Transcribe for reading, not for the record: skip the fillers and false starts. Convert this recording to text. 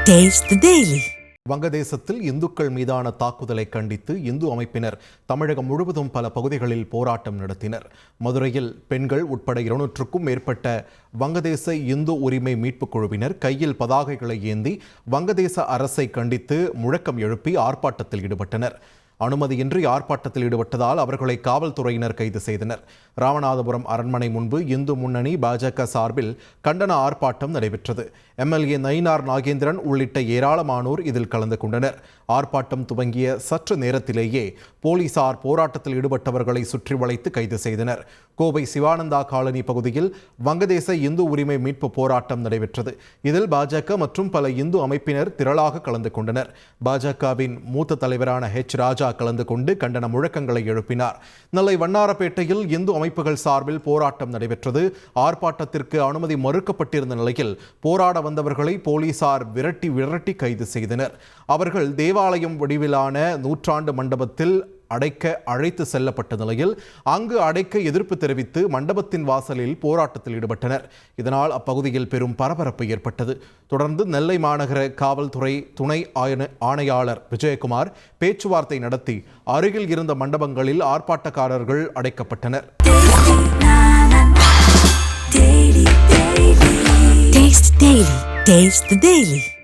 Taste the Daily. வங்கதேசத்தில் இந்துக்கள் மீதான தாக்குதலை கண்டித்து இந்து அமைப்பினர் தமிழகம் முழுவதும் பல பகுதிகளில் போராட்டம் நடத்தினர். மதுரையில் பெண்கள் உட்பட 200க்கும் மேற்பட்ட வங்கதேச இந்து உரிமை மீட்புக் குழுவினர் கையில் பதாகைகளை ஏந்தி வங்கதேச அரசை கண்டித்து முழக்கம் எழுப்பி ஆர்ப்பாட்டத்தில் ஈடுபட்டனர். அனுமதியின்றி ஆர்ப்பாட்டத்தில் ஈடுபட்டதால் அவர்களை காவல்துறையினர் கைது செய்தனர். ராமநாதபுரம் அரண்மனை முன்பு இந்து முன்னணி பாஜக சார்பில் கண்டன ஆர்ப்பாட்டம் நடைபெற்றது. எம்எல்ஏ நயினார் நாகேந்திரன் உள்ளிட்ட ஏராளமானோர் இதில் கலந்து கொண்டனர். ஆர்ப்பாட்டம் துவங்கிய சற்று நேரத்திலேயே போலீசார் போராட்டத்தில் ஈடுபட்டவர்களை சுற்றி வளைத்து கைது செய்தனர். கோவை சிவானந்தா காலனி பகுதியில் வங்கதேச இந்து உரிமை மீட்பு போராட்டம் நடைபெற்றது. இதில் பாஜக மற்றும் பல இந்து அமைப்பினர் திரளாக கலந்து கொண்டனர். பாஜகவின் மூத்த தலைவரான ராஜா கலந்து கொண்டு கண்டன முழக்கங்களை எழுப்பினார். நெல்லை வண்ணாரப்பேட்டையில் இந்து அமைப்புகள் சார்பில் போராட்டம் நடைபெற்றது. ஆர்ப்பாட்டத்திற்கு அனுமதி மறுக்கப்பட்டிருந்த நிலையில் போராட வந்தவர்களை போலீசார் விரட்டி கைது செய்தனர். அவர்கள் தேவாலயம் வடிவிலான நூற்றாண்டு மண்டபத்தில் அடைக்க அழைத்து செல்லப்பட்ட நிலையில் அங்கு அடைக்க எதிர்ப்பு தெரிவித்து மண்டபத்தின் வாசலில் போராட்டத்தில் ஈடுபட்டனர். இதனால் அப்பகுதியில் பெரும் பரபரப்பு ஏற்பட்டது. தொடர்ந்து நெல்லை மாநகர காவல்துறை துணை ஆணையாளர் விஜயகுமார் பேச்சுவார்த்தை நடத்தி அருகில் இருந்த மண்டபங்களில் ஆர்ப்பாட்டக்காரர்கள் அடைக்கப்பட்டனர். Taste the Daily.